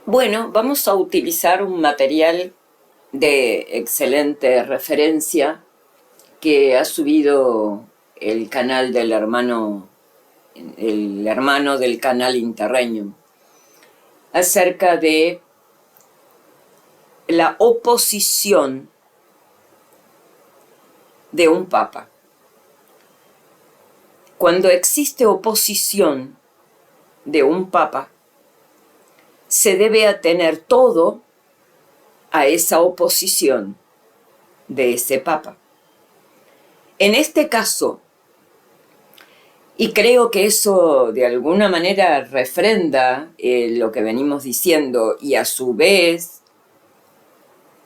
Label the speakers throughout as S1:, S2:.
S1: Bueno, vamos a utilizar un material de excelente referencia que ha subido el canal del el hermano del canal Interregnum, acerca de la oposición de un papa. Cuando existe oposición de un papa, se debe atener todo a esa oposición de ese papa. En este caso, y creo que eso de alguna manera refrenda lo que venimos diciendo y a su vez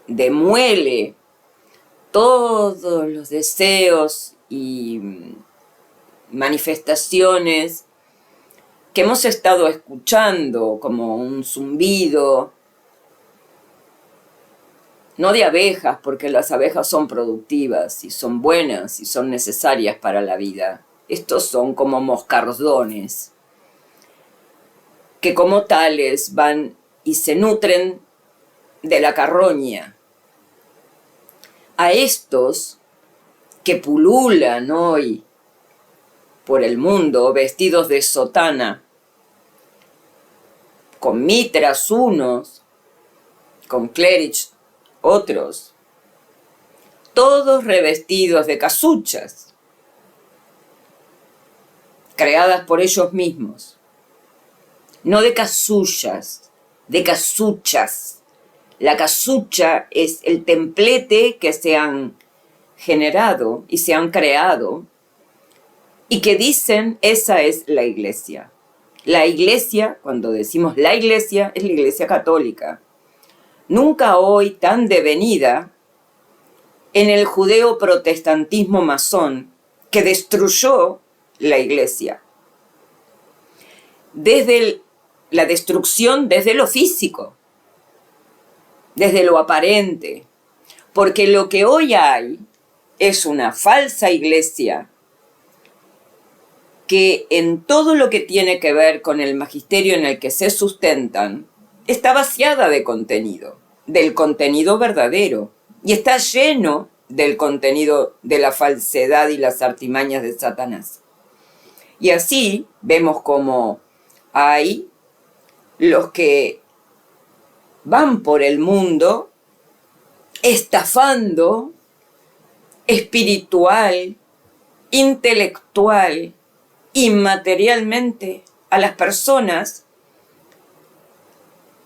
S1: demuele todos los deseos y manifestaciones que hemos estado escuchando como un zumbido, no de abejas, porque las abejas son productivas y son buenas y son necesarias para la vida. Estos son como moscardones, que como tales van y se nutren de la carroña. A estos que pululan hoy por el mundo vestidos de sotana, con mitras unos, con clérigos otros, todos revestidos de casuchas, creadas por ellos mismos, no de casullas, de casuchas. La casucha es el templete que se han generado y se han creado y que dicen esa es la iglesia. La iglesia, cuando decimos la iglesia, es la iglesia católica. Nunca hoy tan devenida en el judeo-protestantismo masón que destruyó la iglesia. Desde la destrucción desde lo físico, desde lo aparente, porque lo que hoy hay es una falsa iglesia que en todo lo que tiene que ver con el magisterio en el que se sustentan, está vaciada de contenido, del contenido verdadero, y está lleno del contenido de la falsedad y las artimañas de Satanás. Y así vemos como hay los que van por el mundo estafando espiritual, intelectual y materialmente a las personas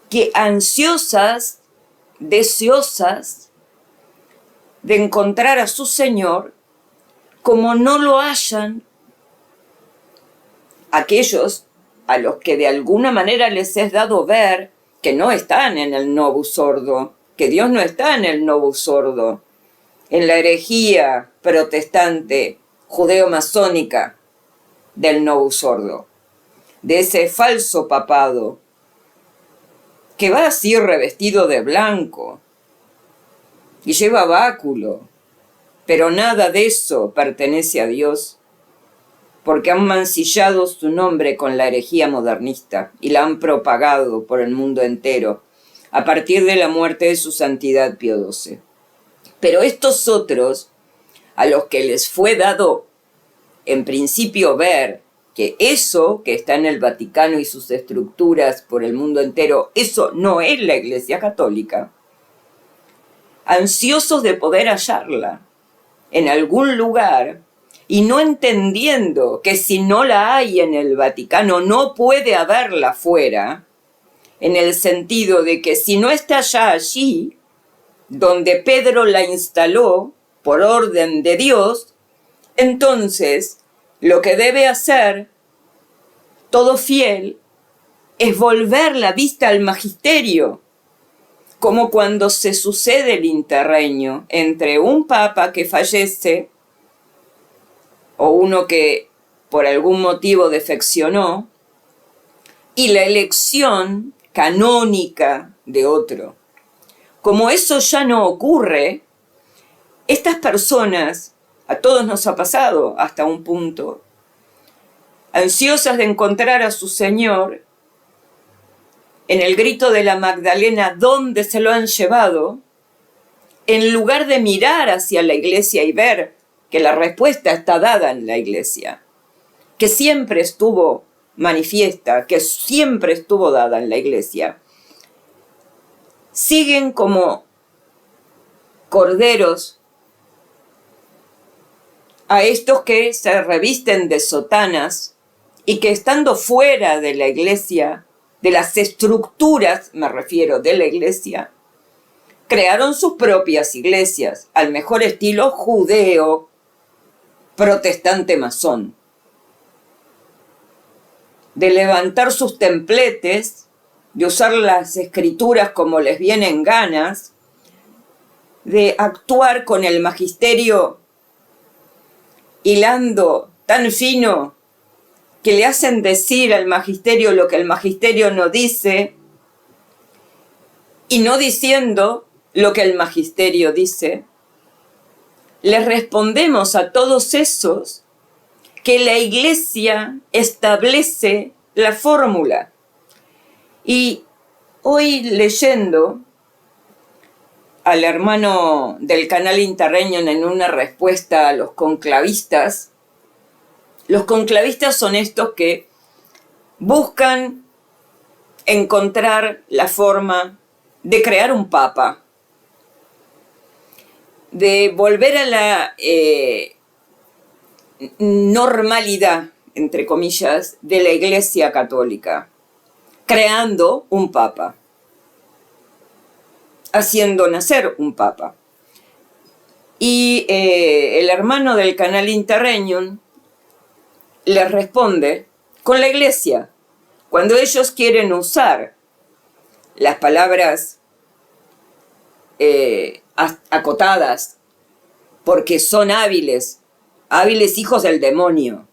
S1: que ansiosas, deseosas de encontrar a su Señor, como no lo hallan aquellos a los que de alguna manera les es dado ver que no están en el Novus Ordo, que Dios no está en el Novus Ordo, en la herejía protestante judeo-masónica del Novus Ordo, de ese falso papado que va así revestido de blanco y lleva báculo, pero nada de eso pertenece a Dios, porque han mancillado su nombre con la herejía modernista y la han propagado por el mundo entero a partir de la muerte de su santidad Pío XII. Pero estos otros, a los que les fue dado en principio ver que eso que está en el Vaticano y sus estructuras por el mundo entero, eso no es la Iglesia Católica, ansiosos de poder hallarla en algún lugar y no entendiendo que si no la hay en el Vaticano no puede haberla fuera, en el sentido de que si no está ya allí, donde Pedro la instaló por orden de Dios, entonces lo que debe hacer todo fiel es volver la vista al magisterio, como cuando se sucede el interreño entre un papa que fallece o uno que por algún motivo defeccionó y la elección canónica de otro. Como eso ya no ocurre, estas personas, a todos nos ha pasado hasta un punto, ansiosas de encontrar a su Señor, en el grito de la Magdalena, ¿dónde se lo han llevado?, en lugar de mirar hacia la iglesia y ver que la respuesta está dada en la iglesia, que siempre estuvo manifiesta, que siempre estuvo dada en la iglesia, siguen como corderos a estos que se revisten de sotanas y que estando fuera de la iglesia, de las estructuras, me refiero, de la iglesia, crearon sus propias iglesias, al mejor estilo judeo, protestante masón, de levantar sus templetes, de usar las escrituras como les vienen ganas, de actuar con el magisterio hilando tan fino que le hacen decir al magisterio lo que el magisterio no dice y no diciendo lo que el magisterio dice. Les respondemos a todos esos que la iglesia establece la fórmula. Y hoy leyendo al hermano del canal Interregnum en una respuesta a los conclavistas son estos que buscan encontrar la forma de crear un papa, de volver a la normalidad, entre comillas, de la Iglesia Católica, creando un papa, haciendo nacer un papa. Y el hermano del canal Interregnum les responde con la iglesia. Cuando ellos quieren usar las palabras acotadas, porque son hábiles hijos del demonio,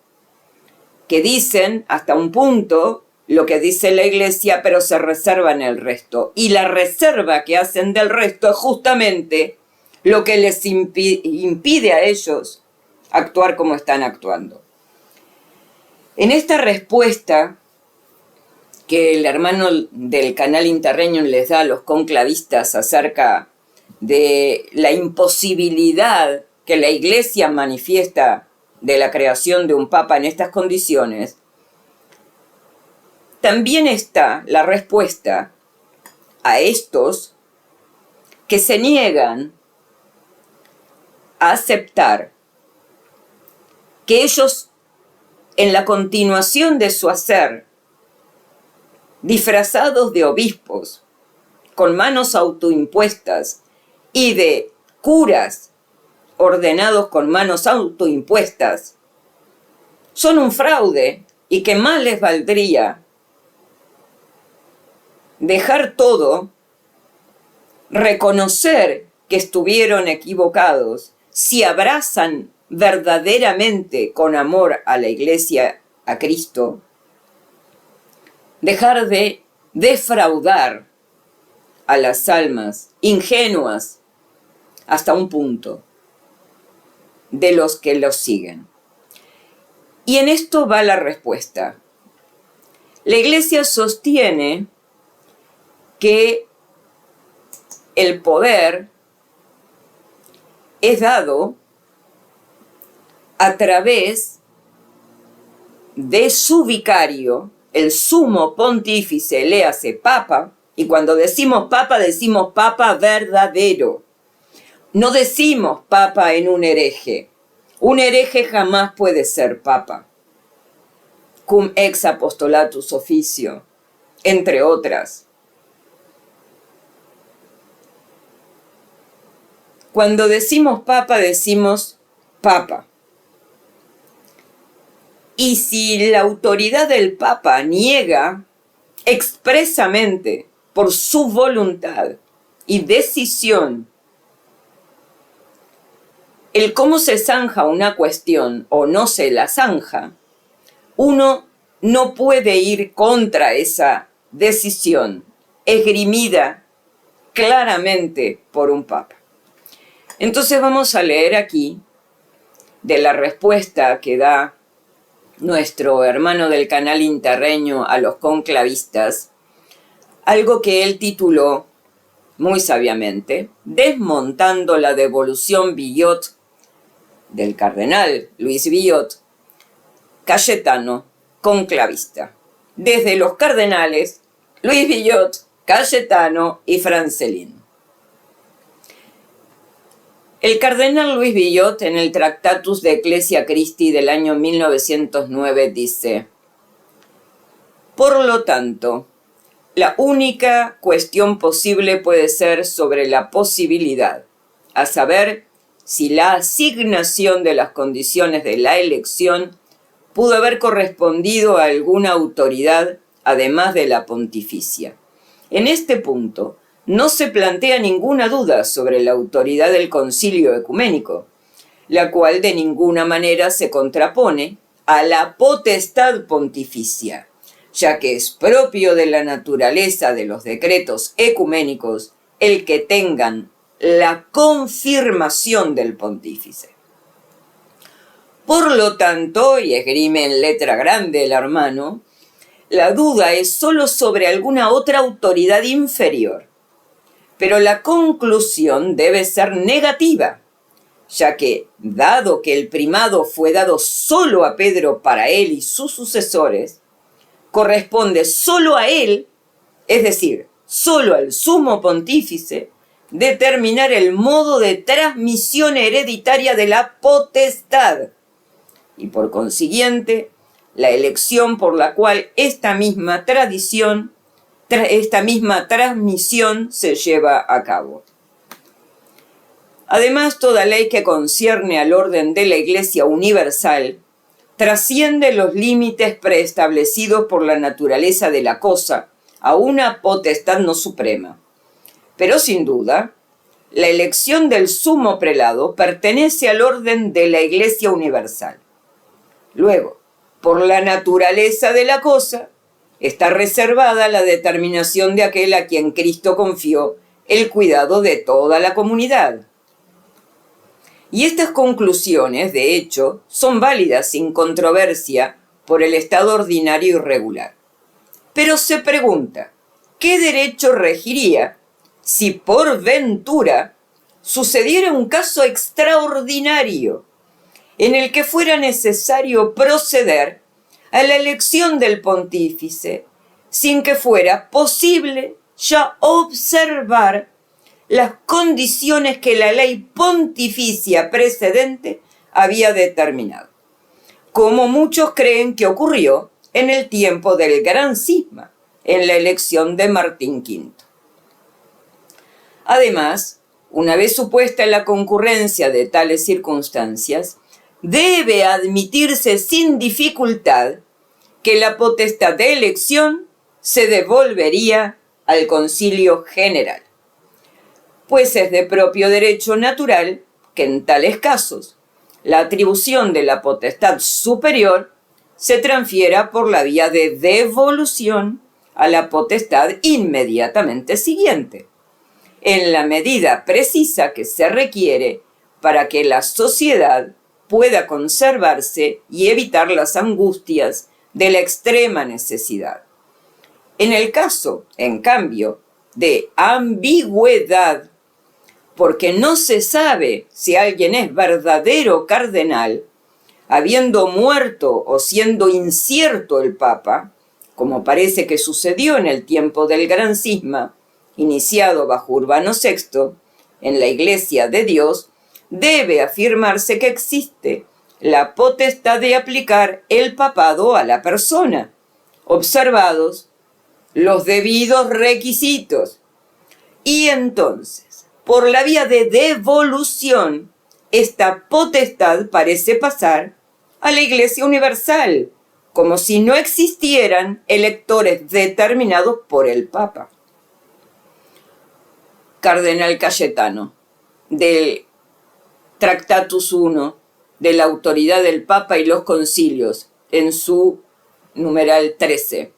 S1: que dicen hasta un punto lo que dice la iglesia, pero se reservan el resto. Y la reserva que hacen del resto es justamente lo que les impide a ellos actuar como están actuando. En esta respuesta que el hermano del canal Interregnum les da a los conclavistas acerca de la imposibilidad que la iglesia manifiesta de la creación de un papa en estas condiciones, también está la respuesta a estos que se niegan a aceptar que ellos, en la continuación de su hacer, disfrazados de obispos, con manos autoimpuestas, y de curas ordenados con manos autoimpuestas, son un fraude y que más les valdría dejar todo, reconocer que estuvieron equivocados, si abrazan verdaderamente con amor a la iglesia, a Cristo, dejar de defraudar a las almas ingenuas hasta un punto de los que los siguen. Y en esto va la respuesta. La iglesia sostiene que el poder es dado a través de su vicario, el sumo pontífice, léase papa, y cuando decimos papa verdadero. No decimos papa en un hereje. Un hereje jamás puede ser papa. Cum ex apostolatus officio, entre otras. Cuando decimos papa, decimos papa. Y si la autoridad del papa niega expresamente por su voluntad y decisión el cómo se zanja una cuestión o no se la zanja, uno no puede ir contra esa decisión esgrimida claramente por un papa. Entonces vamos a leer aquí de la respuesta que da nuestro hermano del canal Interregnum a los conclavistas algo que él tituló muy sabiamente, Desmontando la devolución Villot, del cardenal Luis Villot, Cayetano, conclavista. Desde los cardenales, Luis Villot, Cayetano y Francelín. El cardenal Luis Villot, en el Tractatus de Ecclesia Christi del año 1909, dice: por lo tanto, la única cuestión posible puede ser sobre la posibilidad, a saber, si la asignación de las condiciones de la elección pudo haber correspondido a alguna autoridad además de la pontificia. En este punto, no se plantea ninguna duda sobre la autoridad del Concilio Ecuménico, la cual de ninguna manera se contrapone a la potestad pontificia, ya que es propio de la naturaleza de los decretos ecuménicos el que tengan la confirmación del pontífice. Por lo tanto, y esgrime en letra grande el hermano, la duda es solo sobre alguna otra autoridad inferior, pero la conclusión debe ser negativa, ya que, dado que el primado fue dado solo a Pedro para él y sus sucesores, corresponde solo a él, es decir, solo al sumo pontífice, determinar el modo de transmisión hereditaria de la potestad y, por consiguiente, la elección por la cual esta misma transmisión se lleva a cabo. Además, toda ley que concierne al orden de la Iglesia universal trasciende los límites preestablecidos por la naturaleza de la cosa a una potestad no suprema. Pero sin duda, la elección del sumo prelado pertenece al orden de la Iglesia universal. Luego, por la naturaleza de la cosa, está reservada la determinación de aquel a quien Cristo confió el cuidado de toda la comunidad. Y estas conclusiones, de hecho, son válidas sin controversia por el estado ordinario y regular. Pero se pregunta, ¿qué derecho regiría si por ventura sucediera un caso extraordinario en el que fuera necesario proceder a la elección del pontífice sin que fuera posible ya observar las condiciones que la ley pontificia precedente había determinado, como muchos creen que ocurrió en el tiempo del gran cisma, en la elección de Martín V. Además, una vez supuesta la concurrencia de tales circunstancias, debe admitirse sin dificultad que la potestad de elección se devolvería al Concilio General, pues es de propio derecho natural que en tales casos la atribución de la potestad superior se transfiera por la vía de devolución a la potestad inmediatamente siguiente, en la medida precisa que se requiere para que la sociedad pueda conservarse y evitar las angustias de la extrema necesidad. En el caso, en cambio, de ambigüedad, porque no se sabe si alguien es verdadero cardenal, habiendo muerto o siendo incierto el Papa, como parece que sucedió en el tiempo del Gran Cisma, iniciado bajo Urbano VI, en la Iglesia de Dios, debe afirmarse que existe la potestad de aplicar el papado a la persona, observados los debidos requisitos. Y entonces, por la vía de devolución, esta potestad parece pasar a la Iglesia Universal, como si no existieran electores determinados por el Papa. Cardenal Cayetano, del Tractatus I, de la autoridad del Papa y los concilios, en su numeral 13.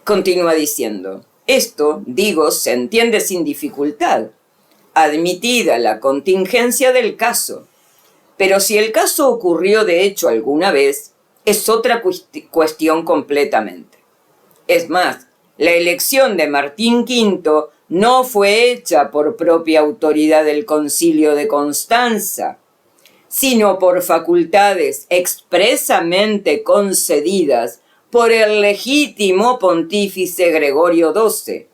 S1: Continúa diciendo: esto, digo, se entiende sin dificultad, admitida la contingencia del caso. Pero si el caso ocurrió de hecho alguna vez, es otra cuestión completamente. Es más, la elección de Martín V no fue hecha por propia autoridad del Concilio de Constanza, sino por facultades expresamente concedidas por el legítimo pontífice Gregorio XII,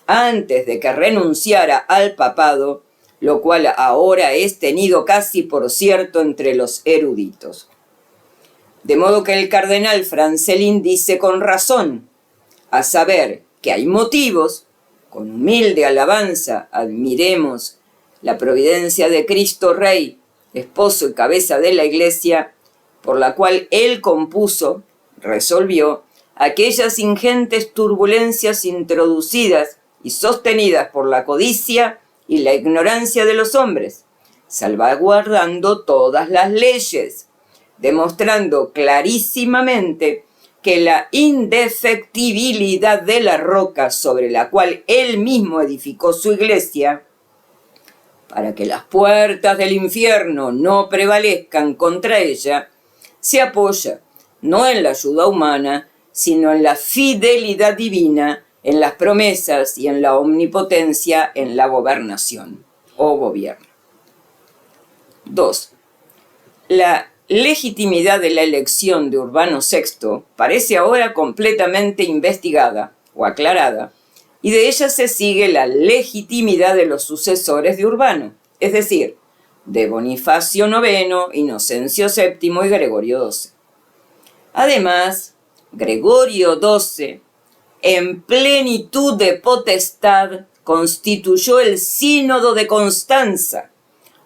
S1: antes de que renunciara al papado, lo cual ahora es tenido casi por cierto entre los eruditos. De modo que el cardenal Francelin dice con razón, a saber que hay motivos, con humilde alabanza admiremos la providencia de Cristo Rey, esposo y cabeza de la Iglesia, por la cual él compuso, resolvió, aquellas ingentes turbulencias introducidas y sostenidas por la codicia y la ignorancia de los hombres, salvaguardando todas las leyes, demostrando clarísimamente que la indefectibilidad de la roca sobre la cual él mismo edificó su iglesia, para que las puertas del infierno no prevalezcan contra ella, se apoya no en la ayuda humana, sino en la fidelidad divina, en las promesas y en la omnipotencia en la gobernación o gobierno. 2. La legitimidad de la elección de Urbano VI parece ahora completamente investigada o aclarada, y de ella se sigue la legitimidad de los sucesores de Urbano, es decir, de Bonifacio IX, Inocencio VII y Gregorio XII. Además, Gregorio XII, en plenitud de potestad, constituyó el Sínodo de Constanza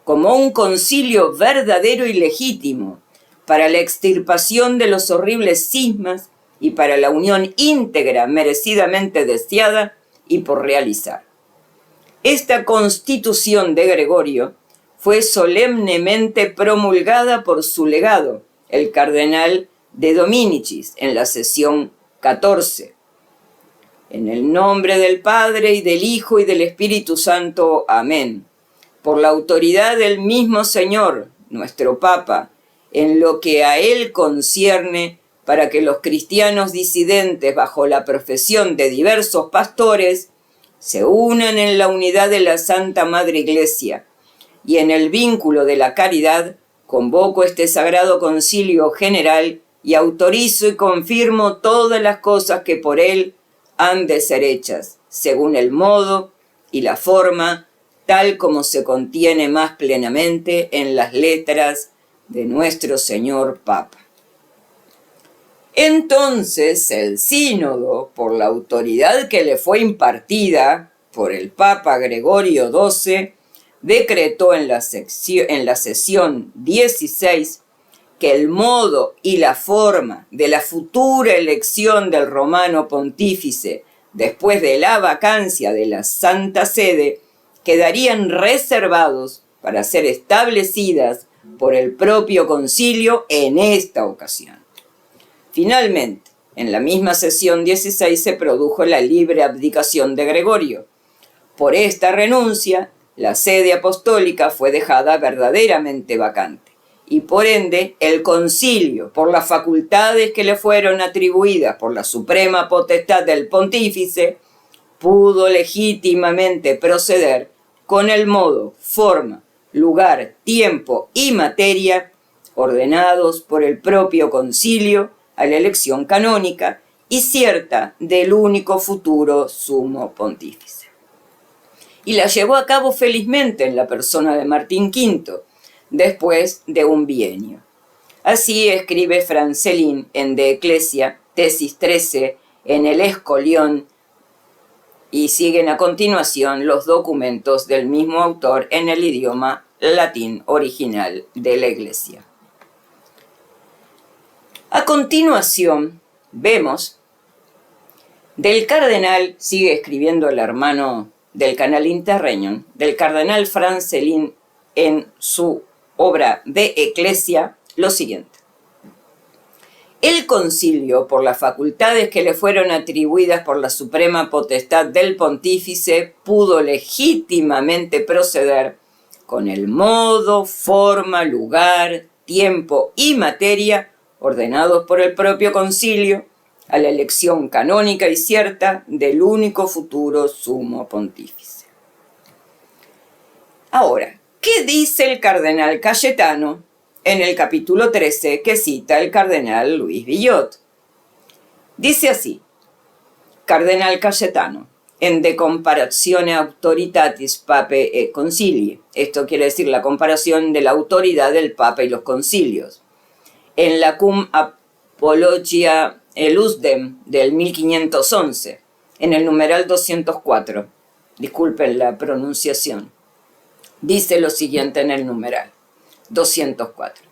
S1: como un concilio verdadero y legítimo para la extirpación de los horribles cismas y para la unión íntegra merecidamente deseada y por realizar. Esta constitución de Gregorio fue solemnemente promulgada por su legado, el cardenal de Dominicis, en la sesión 14. En el nombre del Padre, y del Hijo, y del Espíritu Santo. Amén. Por la autoridad del mismo Señor, nuestro Papa, en lo que a él concierne, para que los cristianos disidentes bajo la profesión de diversos pastores se unan en la unidad de la Santa Madre Iglesia, y en el vínculo de la caridad convoco este sagrado concilio general y autorizo y confirmo todas las cosas que por él han de ser hechas, según el modo y la forma, tal como se contiene más plenamente en las letras de nuestro Señor Papa. Entonces el sínodo, por la autoridad que le fue impartida por el Papa Gregorio XII, decretó en la sesión 16 que el modo y la forma de la futura elección del romano pontífice después de la vacancia de la Santa Sede quedarían reservados para ser establecidas por el propio concilio en esta ocasión. Finalmente, en la misma sesión 16 se produjo la libre abdicación de Gregorio. Por esta renuncia, la sede apostólica fue dejada verdaderamente vacante, y por ende el concilio, por las facultades que le fueron atribuidas por la suprema potestad del pontífice, pudo legítimamente proceder con el modo, forma, lugar, tiempo y materia ordenados por el propio concilio a la elección canónica y cierta del único futuro sumo pontífice. Y la llevó a cabo felizmente en la persona de Martín V, después de un bienio. Así escribe Francelin en De Ecclesia, tesis 13, en el Escolión, y siguen a continuación los documentos del mismo autor en el idioma latín original de la Iglesia. A continuación, vemos del cardenal, sigue escribiendo el hermano del Canal Interregnum, del cardenal Francelin en su obra de Ecclesia, lo siguiente. El concilio, por las facultades que le fueron atribuidas por la suprema potestad del pontífice, pudo legítimamente proceder con el modo, forma, lugar, tiempo y materia ordenados por el propio concilio a la elección canónica y cierta del único futuro sumo pontífice. Ahora, ¿qué dice el cardenal Cayetano en el capítulo 13 que cita el cardenal Luis Villot? Dice así: Cardenal Cayetano, en De Comparatione Autoritatis Papae et Concilii. Esto quiere decir la comparación de la autoridad del Papa y los concilios. En la Cum Apologia Elusdem del 1511, en el numeral 204. Disculpen la pronunciación. Dice lo siguiente en el numeral 204.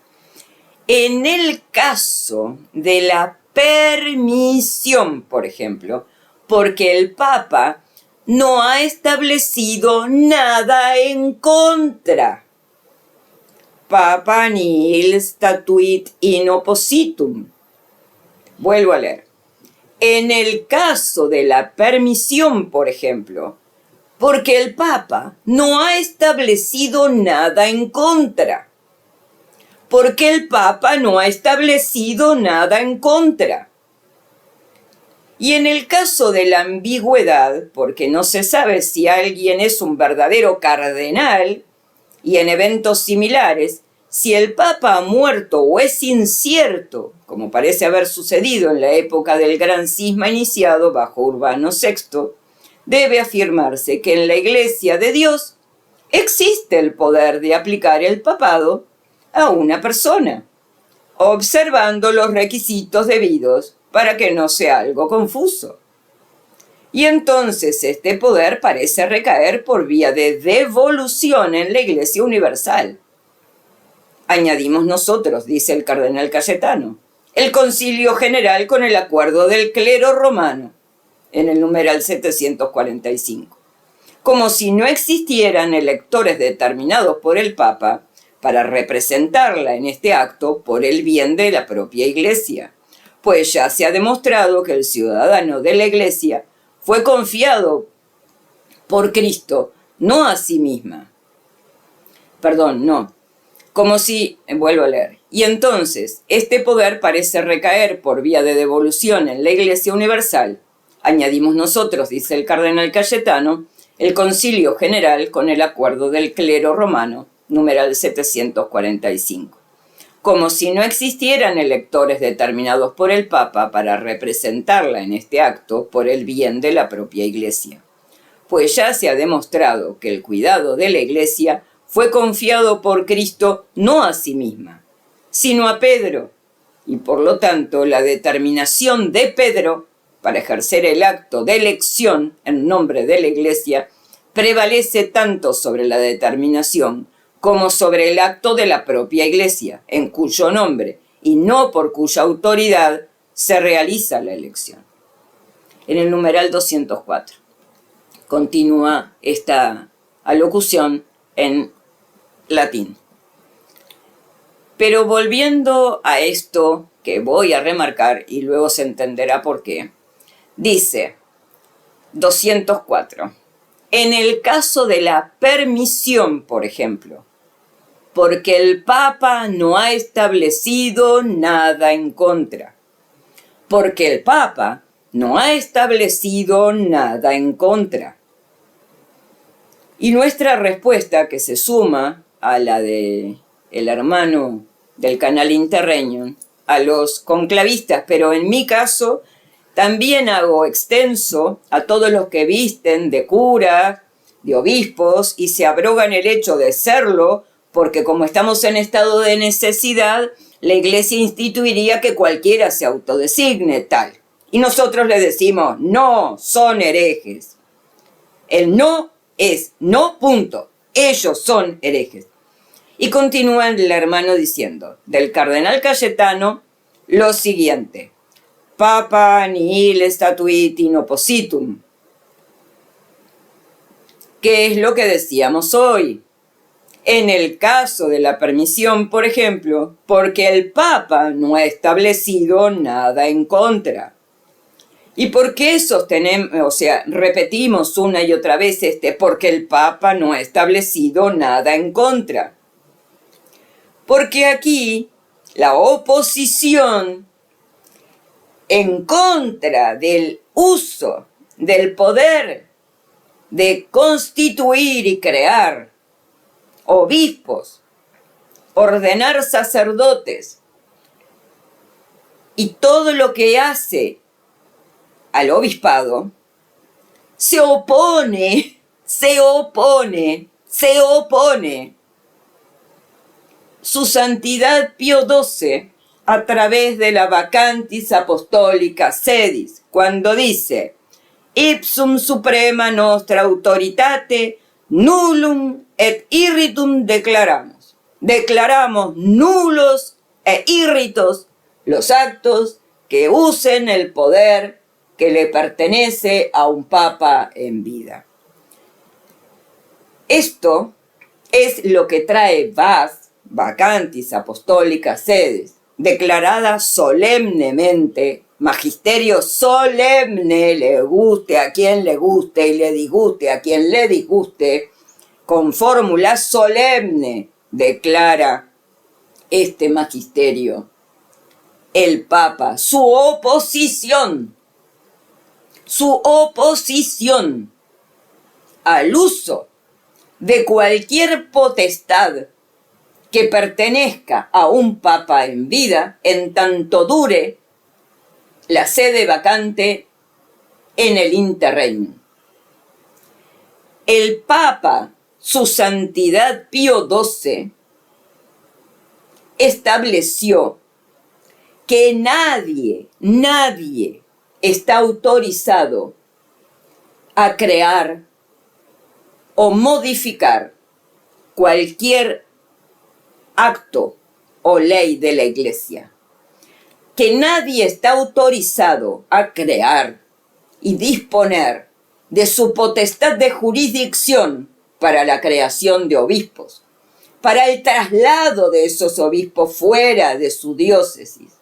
S1: En el caso de la permisión, por ejemplo, porque el Papa no ha establecido nada en contra. Papa nihil statuit in oppositum. Vuelvo a leer. En el caso de la permisión, por ejemplo, porque el Papa no ha establecido nada en contra. Porque el Papa no ha establecido nada en contra. Y en el caso de la ambigüedad, porque no se sabe si alguien es un verdadero cardenal, y en eventos similares, si el Papa ha muerto o es incierto, como parece haber sucedido en la época del gran cisma iniciado bajo Urbano VI, debe afirmarse que en la Iglesia de Dios existe el poder de aplicar el papado a una persona, observando los requisitos debidos para que no sea algo confuso. Y entonces este poder parece recaer por vía de devolución en la Iglesia Universal. Añadimos nosotros, dice el cardenal Cayetano, el Concilio General con el acuerdo del clero romano, en el numeral 745. Como si no existieran electores determinados por el Papa para representarla en este acto por el bien de la propia Iglesia, pues ya se ha demostrado que el ciudadano de la Iglesia fue confiado por Cristo, no a sí misma. Como si, vuelvo a leer, y entonces este poder parece recaer por vía de devolución en la Iglesia Universal. Añadimos nosotros, dice el cardenal Cayetano, el Concilio General con el acuerdo del clero romano, numeral 745. Como si no existieran electores determinados por el Papa para representarla en este acto por el bien de la propia Iglesia. Pues ya se ha demostrado que el cuidado de la Iglesia fue confiado por Cristo no a sí misma, sino a Pedro, y por lo tanto la determinación de Pedro para ejercer el acto de elección en nombre de la Iglesia prevalece tanto sobre la determinación como sobre el acto de la propia Iglesia, en cuyo nombre y no por cuya autoridad se realiza la elección. En el numeral 204 continúa esta alocución en latín. Pero volviendo a esto que voy a remarcar y luego se entenderá por qué, dice 204. En el caso de la permisión, por ejemplo, porque el Papa no ha establecido nada en contra. Porque el Papa no ha establecido nada en contra. Y nuestra respuesta, que se suma a la del hermano del canal Interregnum, a los conclavistas, pero en mi caso también hago extenso a todos los que visten de cura, de obispos, y se abrogan el hecho de serlo, porque como estamos en estado de necesidad, la Iglesia instituiría que cualquiera se autodesigne tal. Y nosotros les decimos, no, son herejes. El no es no, punto. Ellos son herejes. Y continúa el hermano diciendo, del cardenal Cayetano, lo siguiente. Papa nihil statuit in oppositum. ¿Qué es lo que decíamos hoy? En el caso de la permisión, por ejemplo, porque el Papa no ha establecido nada en contra. ¿Y por qué sostenemos, repetimos una y otra vez porque el Papa no ha establecido nada en contra? Porque aquí la oposición en contra del uso del poder de constituir y crear obispos, ordenar sacerdotes y todo lo que hace al obispado, se opone su santidad Pío XII a través de la Vacantis Apostolica Sedis, cuando dice: ipsum suprema nostra autoritate nullum et irritum declaramos. Declaramos nulos e irritos los actos que usen el poder que le pertenece a un papa en vida. Esto es lo que trae Vacantis Apostolica Sedis, declarada solemnemente, magisterio solemne, le guste a quien le guste y le disguste a quien le disguste, con fórmula solemne declara este magisterio el Papa su oposición al uso de cualquier potestad que pertenezca a un papa en vida, en tanto dure la sede vacante en el interregnum. El Papa, su santidad Pío XII, estableció que nadie está autorizado a crear o modificar cualquier acto o ley de la Iglesia. Que nadie está autorizado a crear y disponer de su potestad de jurisdicción para la creación de obispos, para el traslado de esos obispos fuera de su diócesis,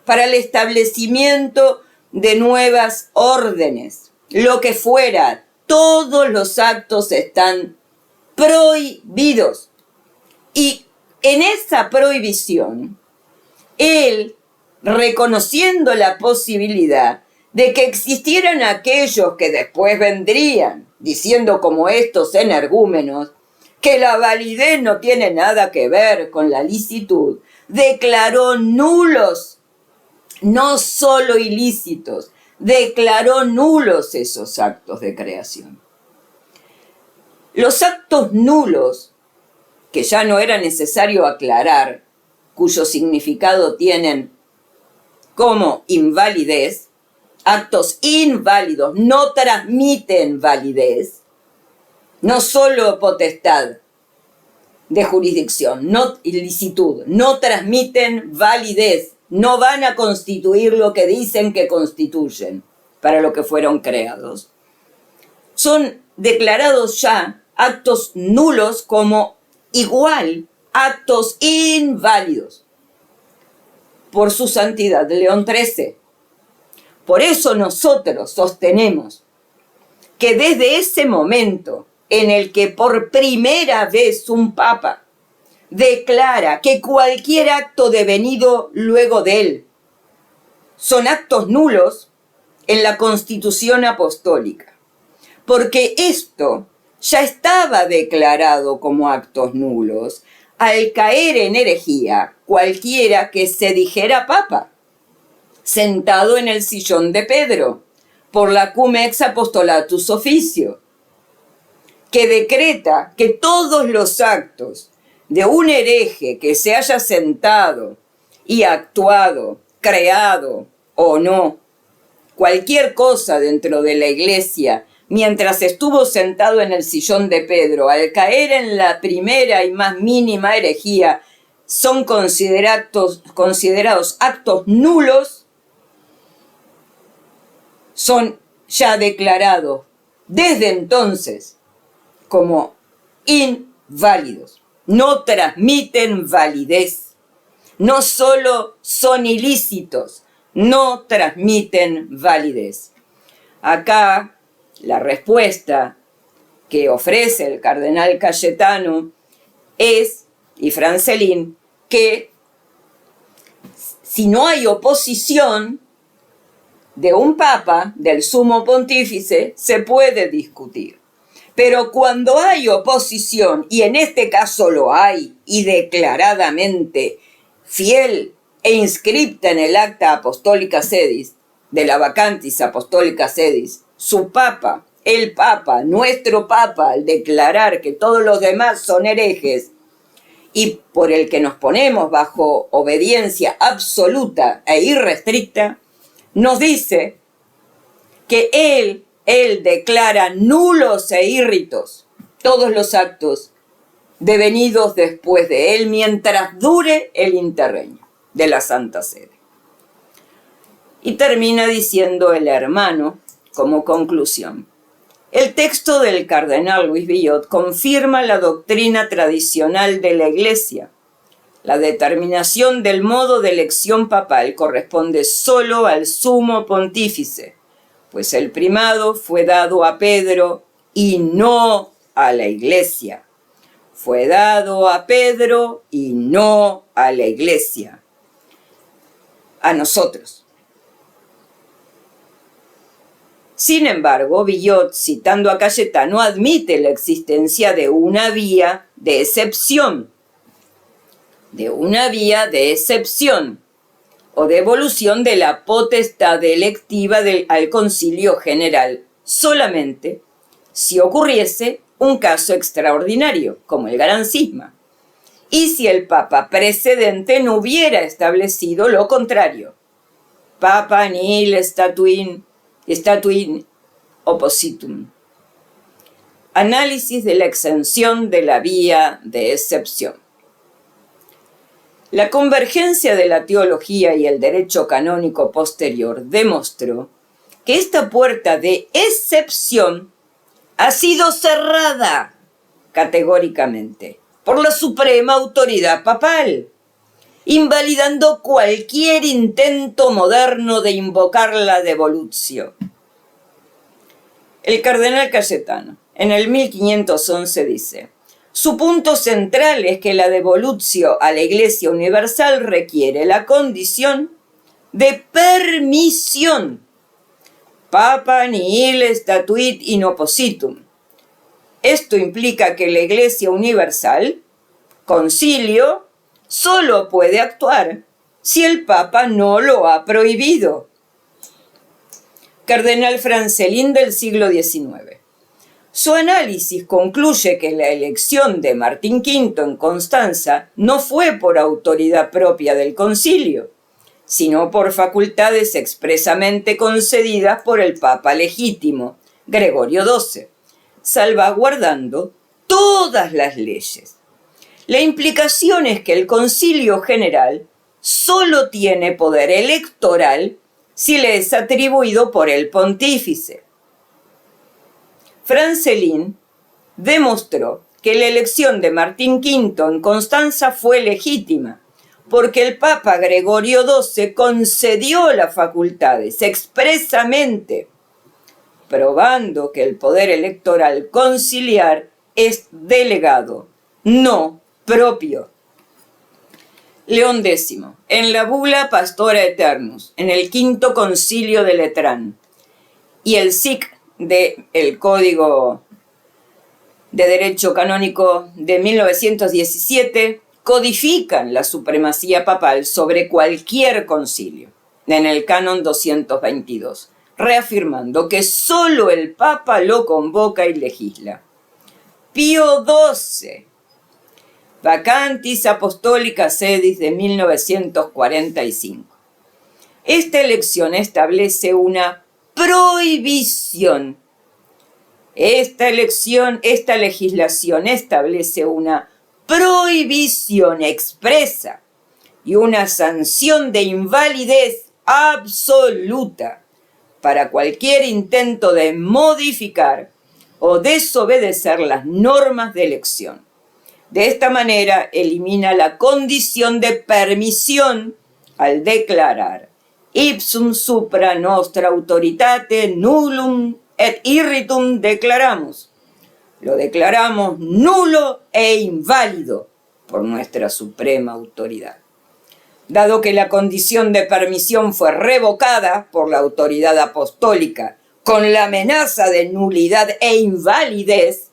S1: para el establecimiento de nuevas órdenes, lo que fuera. Todos los actos están prohibidos. Y en esa prohibición, él, reconociendo la posibilidad de que existieran aquellos que después vendrían, diciendo como estos energúmenos, que la validez no tiene nada que ver con la licitud, declaró nulos, no solo ilícitos, declaró nulos esos actos de creación. Los actos nulos, que ya no era necesario aclarar, cuyo significado tienen como invalidez, actos inválidos no transmiten validez, no solo potestad de jurisdicción, no ilicitud, no transmiten validez, no van a constituir lo que dicen que constituyen para lo que fueron creados. Son declarados ya actos nulos como igual actos inválidos por su santidad León XIII. Por eso nosotros sostenemos que desde ese momento en el que por primera vez un papa declara que cualquier acto devenido luego de él son actos nulos en la Constitución Apostólica, porque esto ya estaba declarado como actos nulos al caer en herejía cualquiera que se dijera papa, sentado en el sillón de Pedro, por la cum ex apostolatus officio, que decreta que todos los actos de un hereje que se haya sentado y actuado, creado o no, cualquier cosa dentro de la Iglesia, mientras estuvo sentado en el sillón de Pedro, al caer en la primera y más mínima herejía, son considerados actos nulos, son ya declarados desde entonces como inválidos. No transmiten validez. No solo son ilícitos, no transmiten validez. Acá la respuesta que ofrece el cardenal Cayetano es, y Francelín, que si no hay oposición, de un papa, del sumo pontífice, se puede discutir. Pero cuando hay oposición, y en este caso lo hay, y declaradamente fiel e inscripta en el Acta Apostólica Sedis, de la Vacantis Apostólica Sedis, su papa, el papa, nuestro papa, al declarar que todos los demás son herejes, y por el que nos ponemos bajo obediencia absoluta e irrestricta, nos dice que él declara nulos e irritos todos los actos devenidos después de él mientras dure el interreño de la Santa Sede. Y termina diciendo el hermano como conclusión: el texto del cardenal Luis Villot confirma la doctrina tradicional de la Iglesia. La determinación del modo de elección papal corresponde solo al sumo pontífice, pues el primado fue dado a Pedro y no a la Iglesia. Fue dado a Pedro y no a la Iglesia. A nosotros. Sin embargo, Villot, citando a Cayetano, admite la existencia de una vía de excepción. O de evolución de la potestad electiva al Concilio General, solamente si ocurriese un caso extraordinario, como el Gran Cisma, y si el Papa precedente no hubiera establecido lo contrario. Papa nihil statuin oppositum. Análisis de la exención de la vía de excepción. La convergencia de la teología y el derecho canónico posterior demostró que esta puerta de excepción ha sido cerrada categóricamente por la suprema autoridad papal, invalidando cualquier intento moderno de invocar la devolutio. El cardenal Cayetano, en el 1511, dice: su punto central es que la devolutio a la Iglesia Universal requiere la condición de permisión. Papa nihil statuit in oppositum. Esto implica que la Iglesia Universal, concilio, solo puede actuar si el Papa no lo ha prohibido. Cardenal Francelín del siglo XIX. Su análisis concluye que la elección de Martín V en Constanza no fue por autoridad propia del concilio, sino por facultades expresamente concedidas por el Papa legítimo, Gregorio XII, salvaguardando todas las leyes. La implicación es que el Concilio General solo tiene poder electoral si le es atribuido por el pontífice. Francelín demostró que la elección de Martín V en Constanza fue legítima, porque el Papa Gregorio XII concedió las facultades expresamente, probando que el poder electoral conciliar es delegado, no propio. León X, en la bula Pastora Eternus, en el quinto concilio de Letrán, y el SIC del Código de Derecho Canónico de 1917, codifican la supremacía papal sobre cualquier concilio, en el canon 222, reafirmando que solo el Papa lo convoca y legisla. Pío XII, Vacantis Apostólica Sedis de 1945. Esta elección establece una prohibición. Esta legislación establece una prohibición expresa y una sanción de invalidez absoluta para cualquier intento de modificar o desobedecer las normas de elección. De esta manera elimina la condición de permisión al declarar ipsum supra nostra autoritate nullum et irritum declaramos. Lo declaramos nulo e inválido por nuestra suprema autoridad. dado que la condición de permisión fue revocada por la autoridad apostólica con la amenaza de nulidad e invalidez,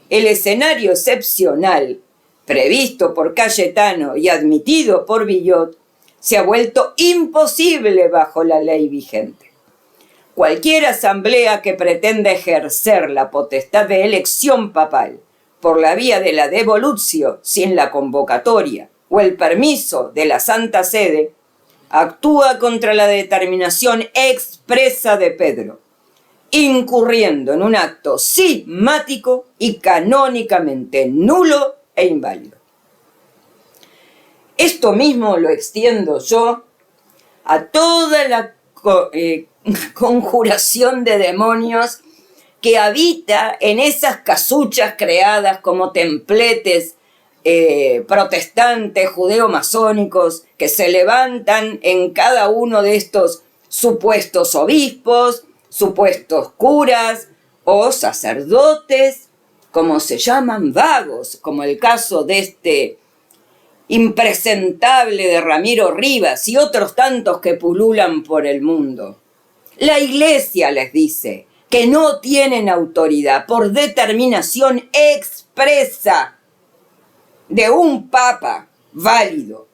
S1: el escenario excepcional previsto por Cayetano y admitido por Villot se ha vuelto imposible bajo la ley vigente. Cualquier asamblea que pretenda ejercer la potestad de elección papal por la vía de la devolutio sin la convocatoria o el permiso de la Santa Sede, actúa contra la determinación expresa de Pedro, incurriendo en un acto cismático y canónicamente nulo e inválido. Esto mismo lo extiendo yo a toda la conjuración de demonios que habita en esas casuchas creadas como templetes protestantes, judeo-masónicos, que se levantan en cada uno de estos supuestos obispos, supuestos curas o sacerdotes, como se llaman, vagos, como el caso de este impresentable de Ramiro Rivas y otros tantos que pululan por el mundo. La Iglesia les dice que no tienen autoridad por determinación expresa de un papa válido,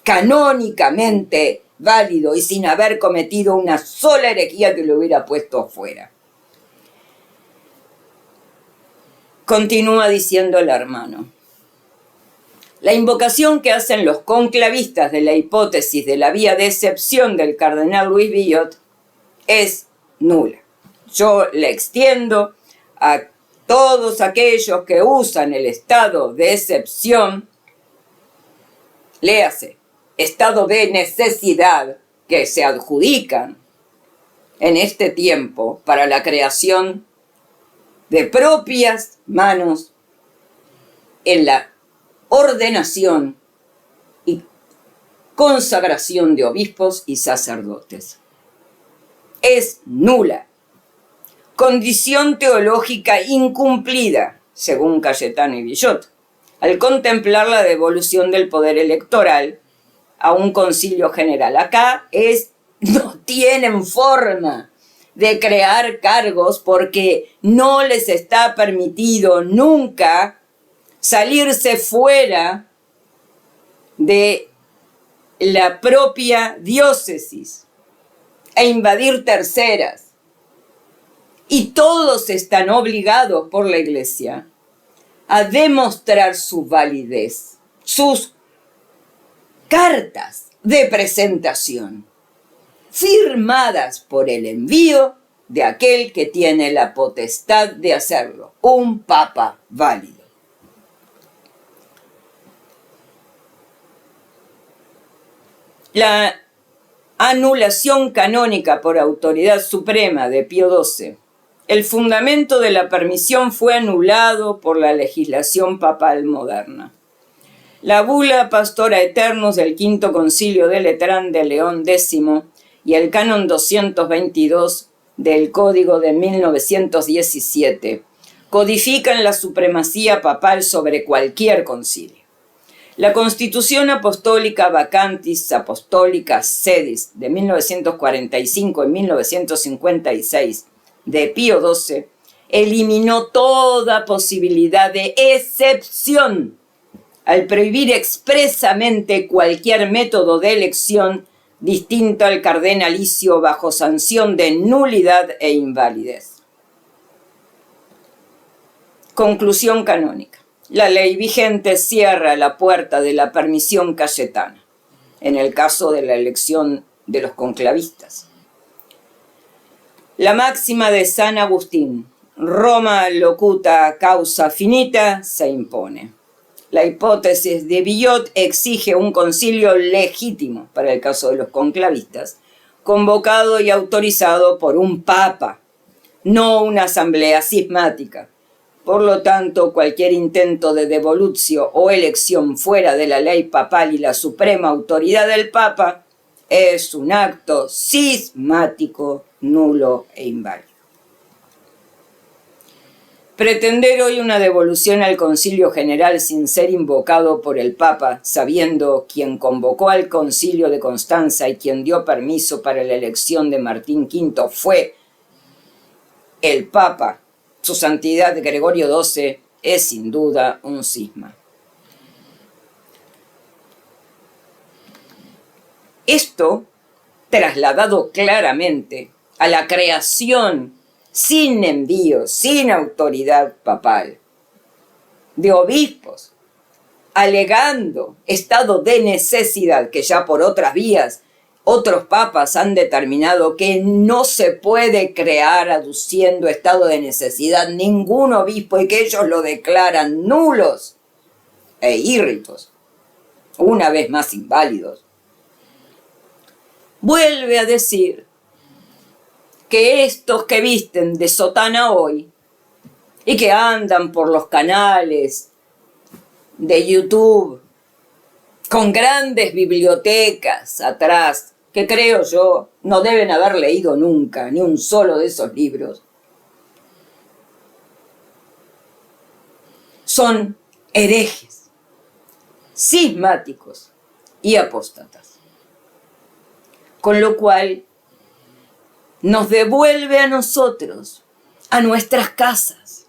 S1: canónicamente válido y sin haber cometido una sola herejía que lo hubiera puesto fuera. Continúa diciendo el hermano: la invocación que hacen los conclavistas de la hipótesis de la vía de excepción del cardenal Luis Villot es nula. Yo le extiendo a todos aquellos que usan el estado de excepción, léase, estado de necesidad, que se adjudican en este tiempo para la creación de propias manos en la ordenación y consagración de obispos y sacerdotes. Es nula. Condición teológica incumplida, según Cayetano y Villot, al contemplar la devolución del poder electoral a un concilio general. Acá no tienen forma de crear cargos porque no les está permitido nunca salirse fuera de la propia diócesis e invadir terceras. Y todos están obligados por la Iglesia a demostrar su validez, sus cartas de presentación, firmadas por el envío de aquel que tiene la potestad de hacerlo, un papa válido. La anulación canónica por autoridad suprema de Pío XII. El fundamento de la permisión fue anulado por la legislación papal moderna. La bula Pastora Aeternus del Quinto Concilio de Letrán de León X y el Canon 222 del Código de 1917 codifican la supremacía papal sobre cualquier concilio. La Constitución Apostólica Vacantis Apostolica Sedis de 1945 y 1956 de Pío XII eliminó toda posibilidad de excepción al prohibir expresamente cualquier método de elección distinto al cardenalicio bajo sanción de nulidad e invalidez. Conclusión canónica. La ley vigente cierra la puerta de la permisión cayetana, en el caso de la elección de los conclavistas. La máxima de San Agustín, Roma locuta causa finita, se impone. La hipótesis de Villot exige un concilio legítimo para el caso de los conclavistas, convocado y autorizado por un papa, no una asamblea cismática. Por lo tanto, cualquier intento de devolutio o elección fuera de la ley papal y la suprema autoridad del papa es un acto cismático, nulo e inválido. Pretender hoy una devolución al Concilio General sin ser invocado por el Papa, sabiendo quien convocó al Concilio de Constanza y quien dio permiso para la elección de Martín V fue el Papa, su Santidad Gregorio XII, es sin duda un cisma. Esto trasladado claramente a la creación sin envío, sin autoridad papal, de obispos, alegando estado de necesidad, que ya por otras vías otros papas han determinado que no se puede crear aduciendo estado de necesidad ningún obispo y que ellos lo declaran nulos e írritos, una vez más inválidos. Vuelve a decir que estos que visten de sotana hoy y que andan por los canales de YouTube con grandes bibliotecas atrás, que creo yo no deben haber leído nunca ni un solo de esos libros, son herejes, cismáticos y apóstatas. Con lo cual nos devuelve a nosotros, a nuestras casas,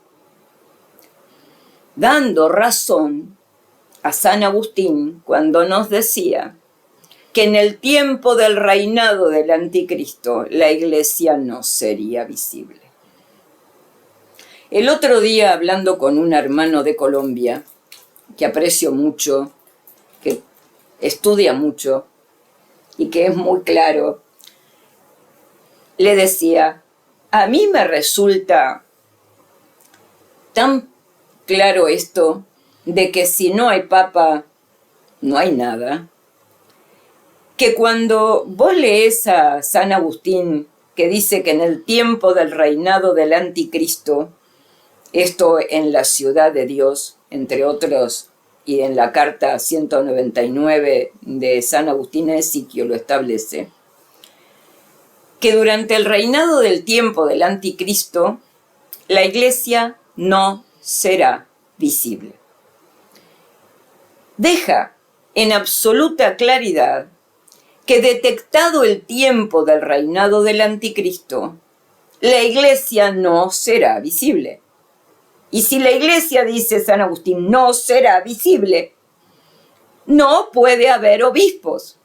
S1: dando razón a San Agustín cuando nos decía que en el tiempo del reinado del anticristo la iglesia no sería visible. El otro día, hablando con un hermano de Colombia, que aprecio mucho, que estudia mucho y que es muy claro, le decía, a mí me resulta tan claro esto de que si no hay papa, no hay nada, que cuando vos lees a San Agustín, que dice que en el tiempo del reinado del anticristo, esto en la ciudad de Dios, entre otros, y en la carta 199 de San Agustín de Siquio lo establece, que durante el reinado del tiempo del anticristo, la iglesia no será visible. Deja en absoluta claridad que detectado el tiempo del reinado del anticristo, la iglesia no será visible. Y si la iglesia, dice San Agustín, no será visible, no puede haber obispos,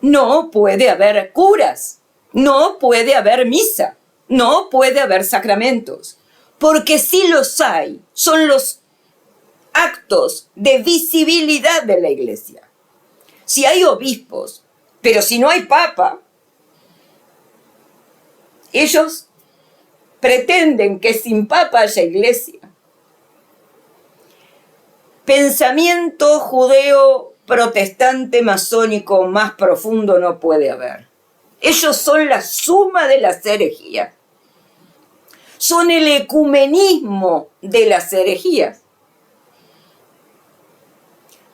S1: no puede haber curas, no puede haber misa, no puede haber sacramentos, porque si los hay, son los actos de visibilidad de la iglesia. Si hay obispos, pero si no hay papa, ellos pretenden que sin papa haya iglesia. Pensamiento judeo, protestante, masónico más profundo no puede haber. Ellos son la suma de las herejías. Son el ecumenismo de las herejías.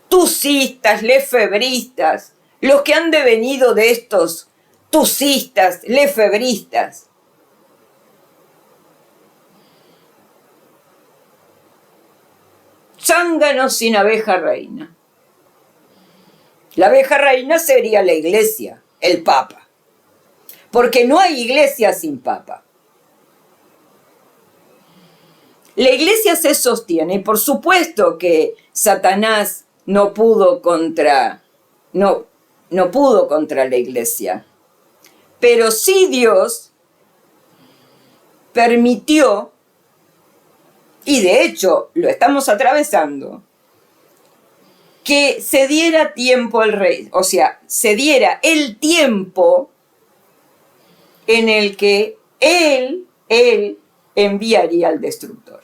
S1: Tusistas, lefebristas, los que han devenido de estos tusistas, lefebristas, zánganos sin abeja reina. La abeja reina sería la iglesia, el papa, porque no hay iglesia sin papa. La iglesia se sostiene y por supuesto que Satanás no pudo contra la iglesia, pero sí Dios permitió, y de hecho lo estamos atravesando, que se diera tiempo al rey, o sea, se diera el tiempo en el que él enviaría al destructor,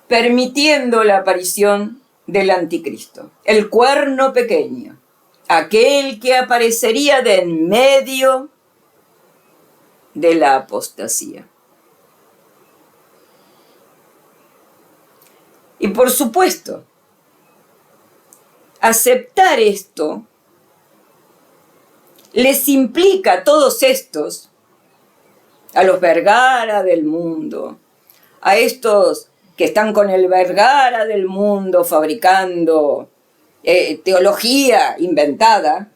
S1: permitiendo la aparición del anticristo, el cuerno pequeño, aquel que aparecería de en medio de la apostasía. Y por supuesto, aceptar esto les implica a todos estos a los Vergara del mundo, a estos que están con el Vergara del mundo fabricando teología inventada,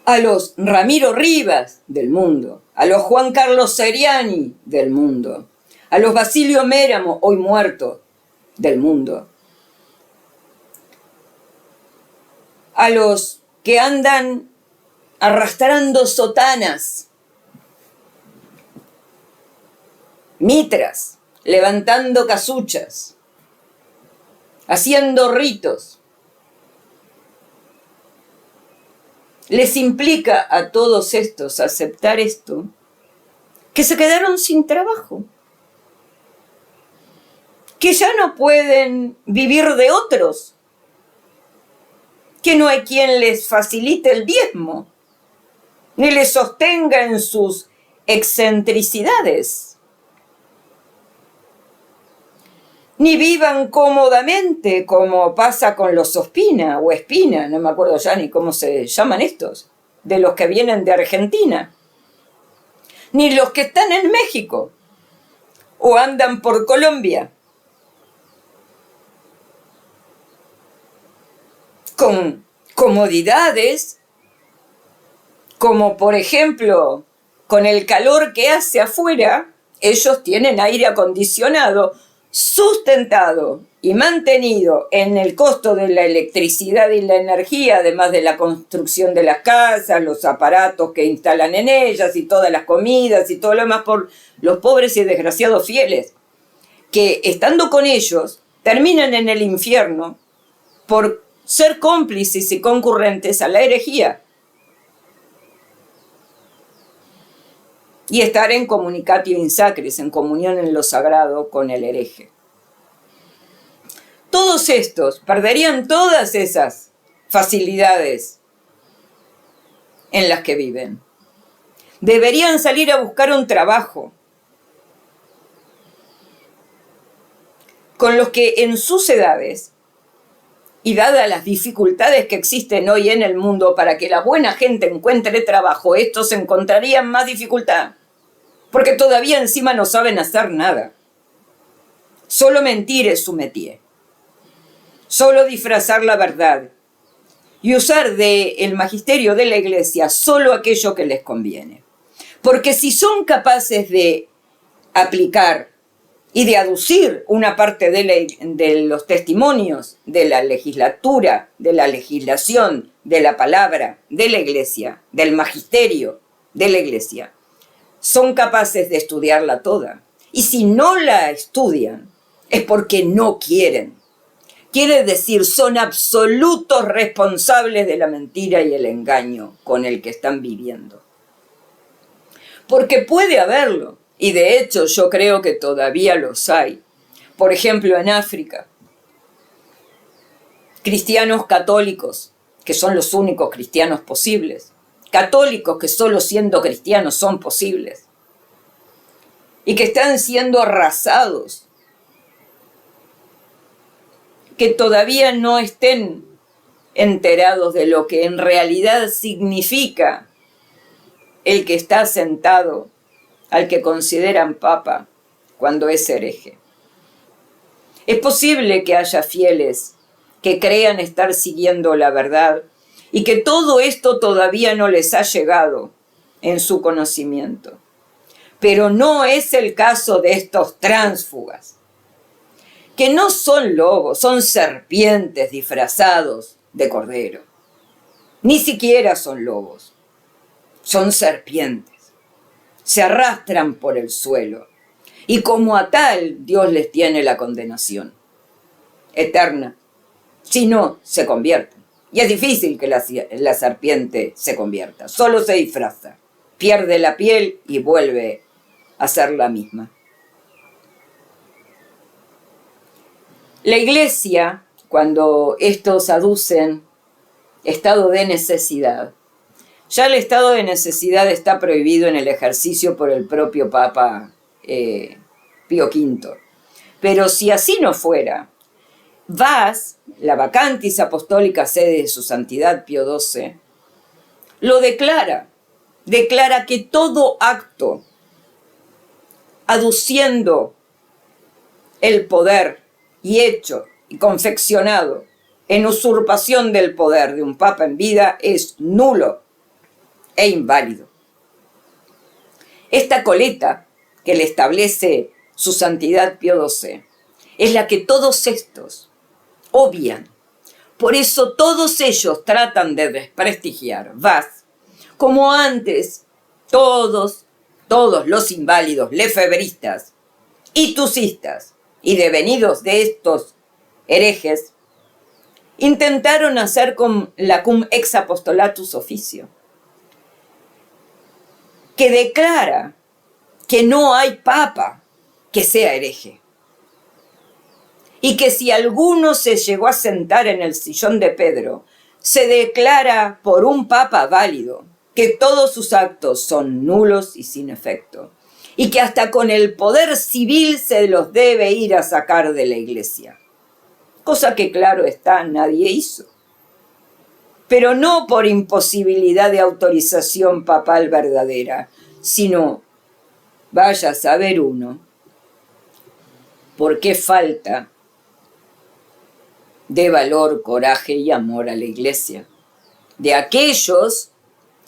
S1: a los Ramiro Rivas del mundo, a los Juan Carlos Seriani del mundo, a los Basilio Méramo, hoy muerto, del mundo, a los que andan arrastrando sotanas, mitras, levantando casuchas, haciendo ritos. Les implica a todos estos aceptar esto, que se quedaron sin trabajo, que ya no pueden vivir de otros, que no hay quien les facilite el diezmo, ni les sostenga en sus excentricidades, ni vivan cómodamente como pasa con los Ospina o Espina, no me acuerdo ya ni cómo se llaman estos, de los que vienen de Argentina, ni los que están en México o andan por Colombia, con comodidades, como por ejemplo, con el calor que hace afuera, ellos tienen aire acondicionado, sustentado y mantenido en el costo de la electricidad y la energía, además de la construcción de las casas, los aparatos que instalan en ellas y todas las comidas y todo lo demás por los pobres y desgraciados fieles, que estando con ellos terminan en el infierno por ser cómplices y concurrentes a la herejía y estar en communicatio in sacris, en comunión en lo sagrado con el hereje. Todos estos perderían todas esas facilidades en las que viven. Deberían salir a buscar un trabajo con los que en sus edades, y dadas las dificultades que existen hoy en el mundo para que la buena gente encuentre trabajo, estos encontrarían más dificultad, porque todavía encima no saben hacer nada. Solo mentir es su métier. Solo disfrazar la verdad y usar del magisterio de la Iglesia solo aquello que les conviene. Porque si son capaces de aplicar y de aducir una parte de los testimonios de la legislatura, de la legislación, de la palabra, de la Iglesia, del magisterio de la Iglesia, son capaces de estudiarla toda. Y si no la estudian, es porque no quieren. Quiere decir, son absolutos responsables de la mentira y el engaño con el que están viviendo. Porque puede haberlo, y de hecho yo creo que todavía los hay. Por ejemplo, en África, cristianos católicos, que son los únicos cristianos posibles, católicos que solo siendo cristianos son posibles, y que están siendo arrasados, que todavía no estén enterados de lo que en realidad significa el que está sentado al que consideran papa cuando es hereje. Es posible que haya fieles que crean estar siguiendo la verdad y que todo esto todavía no les ha llegado en su conocimiento. Pero no es el caso de estos tránsfugas, que no son lobos, son serpientes disfrazados de cordero. Ni siquiera son lobos, son serpientes. Se arrastran por el suelo y como a tal Dios les tiene la condenación eterna. Si no, se convierten. Y es difícil que la serpiente se convierta, solo se disfraza, pierde la piel y vuelve a ser la misma. La Iglesia, cuando estos aducen estado de necesidad, ya el estado de necesidad está prohibido en el ejercicio por el propio Papa Pío V. Pero si así no fuera, la Vacantis Apostólica Sede de su Santidad Pío XII, lo declara declara que todo acto aduciendo el poder y hecho y confeccionado en usurpación del poder de un papa en vida es nulo e inválido. Esta coleta que le establece su santidad Pío XII es la que todos estos obvian. Por eso todos ellos tratan de desprestigiar. Vas, como antes, todos los inválidos, lefebristas y tusistas y devenidos de estos herejes, intentaron hacer con la cum ex apostolatus officio, que declara que no hay papa que sea hereje. Y que si alguno se llegó a sentar en el sillón de Pedro, se declara por un papa válido, que todos sus actos son nulos y sin efecto, y que hasta con el poder civil se los debe ir a sacar de la iglesia. Cosa que, claro está, nadie hizo. Pero no por imposibilidad de autorización papal verdadera, sino, vaya a saber uno, por qué falta de valor, coraje y amor a la iglesia, de aquellos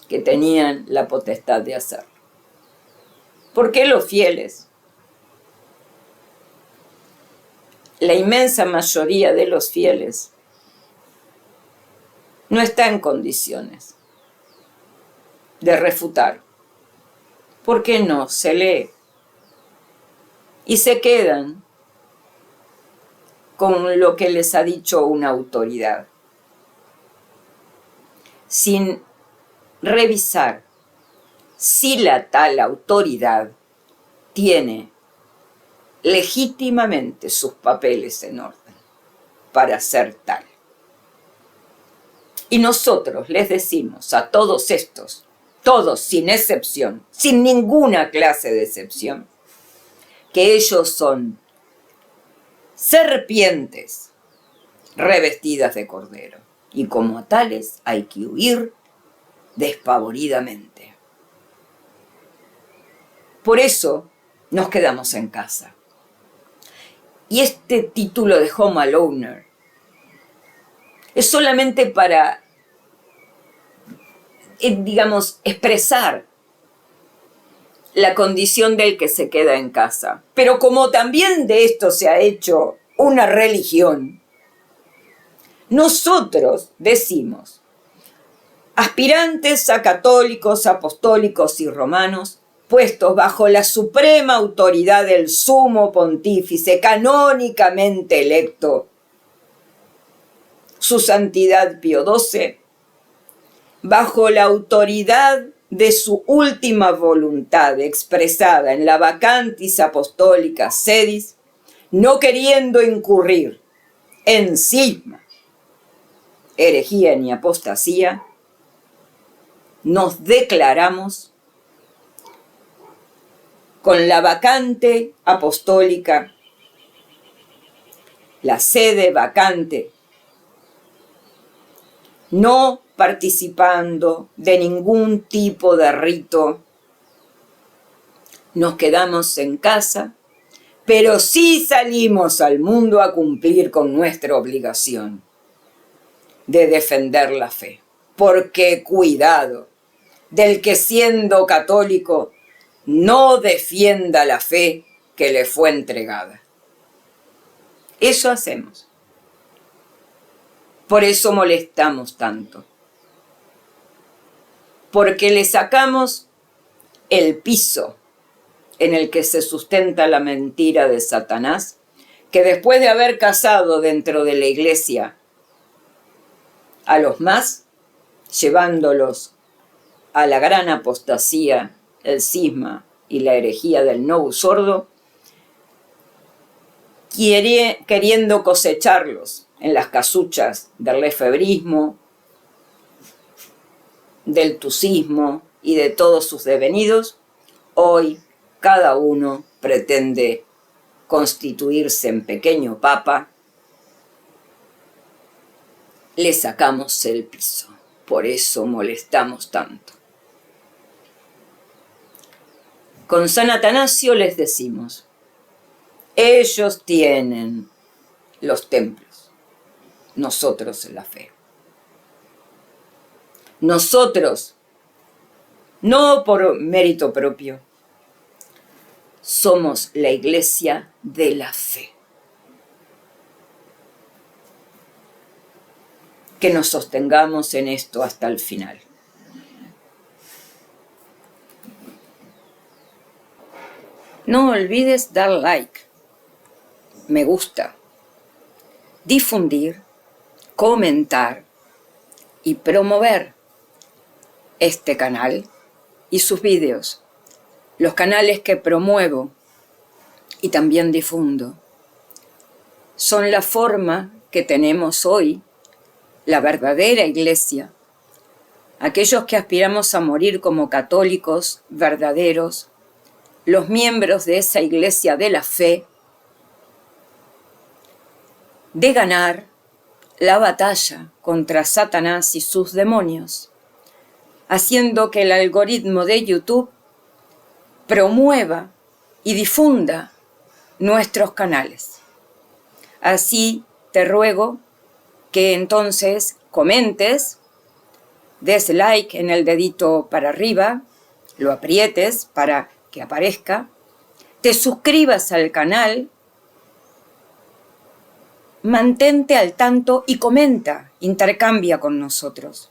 S1: que tenían la potestad de hacerlo. ¿Por qué los fieles? La inmensa mayoría de los fieles no está en condiciones de refutar. ¿Por qué no? Se lee. Y se quedan con lo que les ha dicho una autoridad, sin revisar si la tal autoridad tiene legítimamente sus papeles en orden para ser tal. Y nosotros les decimos a todos estos, todos sin excepción, sin ninguna clase de excepción, que ellos son serpientes revestidas de cordero, y como tales hay que huir despavoridamente. Por eso nos quedamos en casa. Y este título de Home Aloner es solamente para, digamos, expresar la condición del que se queda en casa. Pero como también de esto se ha hecho una religión, nosotros decimos, aspirantes a católicos, apostólicos y romanos, puestos bajo la suprema autoridad del sumo pontífice canónicamente electo, su santidad Pío XII, bajo la autoridad de su última voluntad expresada en la Vacantis Apostólica Sedis, no queriendo incurrir en cisma, herejía ni apostasía, nos declaramos con la vacante apostólica, la sede vacante, no participando de ningún tipo de rito, nos quedamos en casa, pero sí salimos al mundo a cumplir con nuestra obligación de defender la fe. Porque cuidado del que siendo católico no defienda la fe que le fue entregada. Eso hacemos. Por eso molestamos tanto. Porque le sacamos el piso en el que se sustenta la mentira de Satanás, que después de haber cazado dentro de la iglesia a los más, llevándolos a la gran apostasía, el cisma y la herejía del Novus Ordo, queriendo cosecharlos en las casuchas del lefebrismo, del tusismo y de todos sus devenidos, hoy cada uno pretende constituirse en pequeño papa. Le sacamos el piso, por eso molestamos tanto. Con San Atanasio les decimos, ellos tienen los templos, nosotros la fe. Nosotros, no por mérito propio, somos la iglesia de la fe. Que nos sostengamos en esto hasta el final. No olvides dar like, me gusta, difundir, comentar y promover este canal y sus vídeos, los canales que promuevo y también difundo. Son la forma que tenemos hoy, la verdadera iglesia, aquellos que aspiramos a morir como católicos verdaderos, los miembros de esa iglesia de la fe, de ganar la batalla contra Satanás y sus demonios, haciendo que el algoritmo de YouTube promueva y difunda nuestros canales. Así te ruego que entonces comentes, des like en el dedito para arriba, lo aprietes para que aparezca, te suscribas al canal, mantente al tanto y comenta, intercambia con nosotros.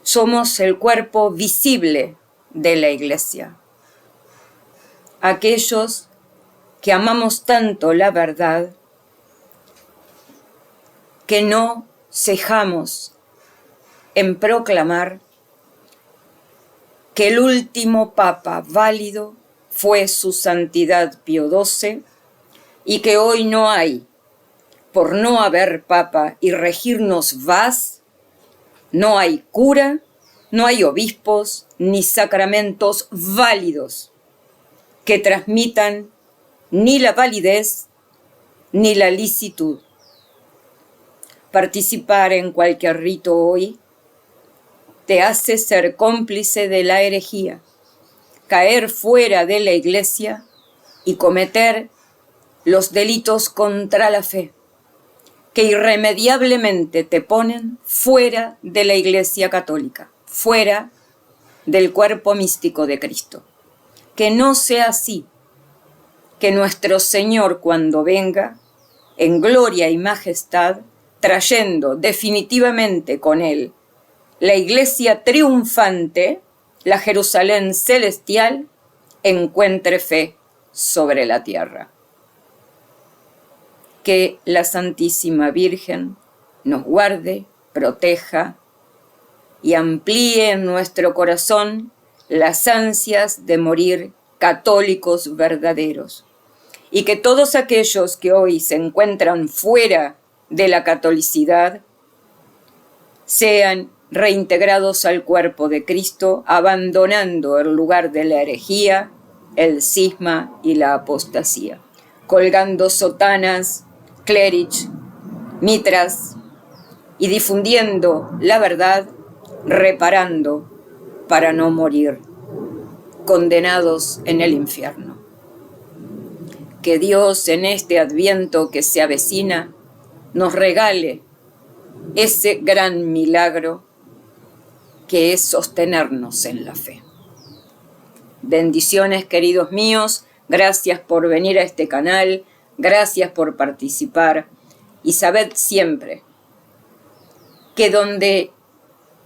S1: Somos el cuerpo visible de la iglesia. Aquellos que amamos tanto la verdad, que no cejamos en proclamar que el último Papa válido fue su Santidad Pío XII y que hoy no hay, por no haber Papa y regirnos vas, no hay cura, no hay obispos ni sacramentos válidos que transmitan ni la validez ni la licitud. Participar en cualquier rito hoy te hace ser cómplice de la herejía, caer fuera de la iglesia y cometer los delitos contra la fe, que irremediablemente te ponen fuera de la iglesia católica, fuera del cuerpo místico de Cristo. Que no sea así, que nuestro Señor cuando venga, en gloria y majestad, trayendo definitivamente con él la iglesia triunfante, la Jerusalén celestial, encuentre fe sobre la tierra. Que la Santísima Virgen nos guarde, proteja y amplíe en nuestro corazón las ansias de morir católicos verdaderos. Y que todos aquellos que hoy se encuentran fuera de la catolicidad sean reintegrados al cuerpo de Cristo, abandonando el lugar de la herejía, el cisma y la apostasía, colgando sotanas, clérich, mitras y difundiendo la verdad, reparando para no morir condenados en el infierno. Que Dios en este Adviento que se avecina nos regale ese gran milagro que es sostenernos en la fe. Bendiciones, queridos míos, gracias por venir a este canal, gracias por participar y sabed siempre que donde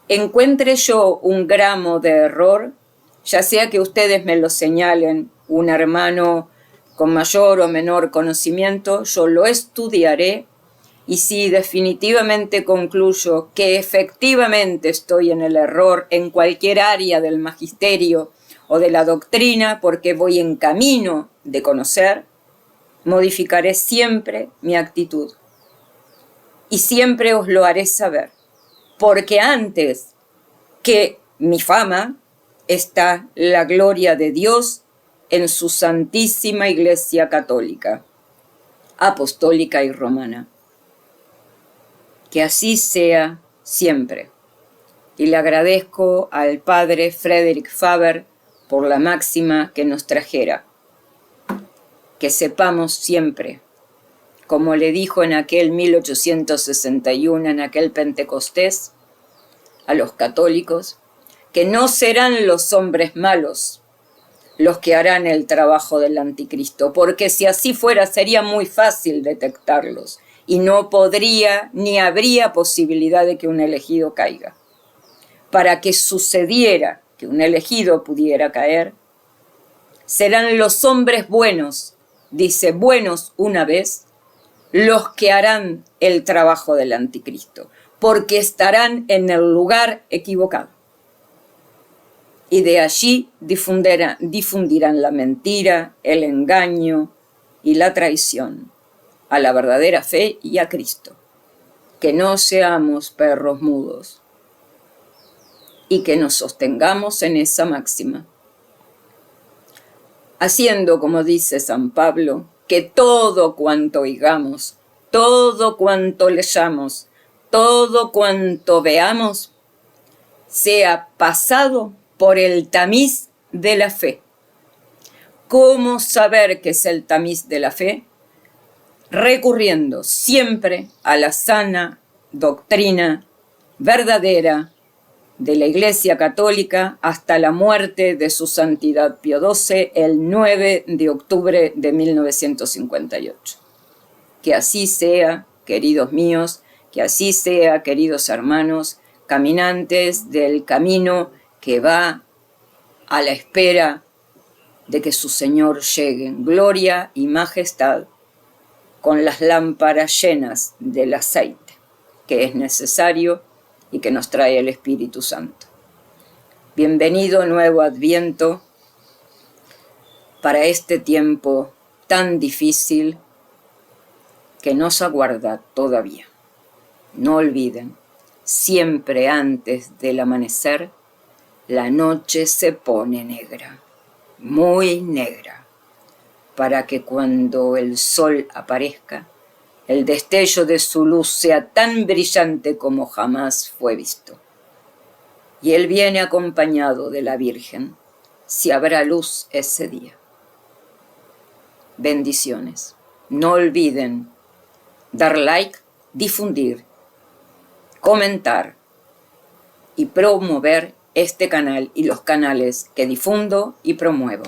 S1: encuentre yo un gramo de error, ya sea que ustedes me lo señalen, un hermano con mayor o menor conocimiento, yo lo estudiaré y si definitivamente concluyo que efectivamente estoy en el error en cualquier área del magisterio o de la doctrina, porque voy en camino de conocer, modificaré siempre mi actitud. Y siempre os lo haré saber, porque antes que mi fama está la gloria de Dios en su Santísima Iglesia Católica, Apostólica y Romana. Que así sea siempre. Y le agradezco al padre Frederick Faber por la máxima que nos trajera. Que sepamos siempre, como le dijo en aquel 1861, en aquel Pentecostés, a los católicos, que no serán los hombres malos los que harán el trabajo del anticristo, porque si así fuera sería muy fácil detectarlos y no podría ni habría posibilidad de que un elegido caiga. Para que sucediera que un elegido pudiera caer, serán los hombres buenos, dice buenos una vez, los que harán el trabajo del anticristo, porque estarán en el lugar equivocado. Y de allí difundirán la mentira, el engaño y la traición a la verdadera fe y a Cristo. Que no seamos perros mudos y que nos sostengamos en esa máxima, haciendo, como dice San Pablo, que todo cuanto oigamos, todo cuanto leyamos, todo cuanto veamos, sea pasado por el tamiz de la fe. ¿Cómo saber qué es el tamiz de la fe? Recurriendo siempre a la sana doctrina verdadera de la Iglesia Católica hasta la muerte de su Santidad Pío XII el 9 de octubre de 1958. Que así sea, queridos míos, que así sea, queridos hermanos, caminantes del camino que va a la espera de que su Señor llegue en gloria y majestad con las lámparas llenas del aceite que es necesario y que nos trae el Espíritu Santo. Bienvenido nuevo Adviento para este tiempo tan difícil que nos aguarda todavía. No olviden, siempre antes del amanecer, la noche se pone negra, muy negra, para que cuando el sol aparezca, el destello de su luz sea tan brillante como jamás fue visto. Y él viene acompañado de la Virgen, si habrá luz ese día. Bendiciones. No olviden dar like, difundir, comentar y promover este canal y los canales que difundo y promuevo.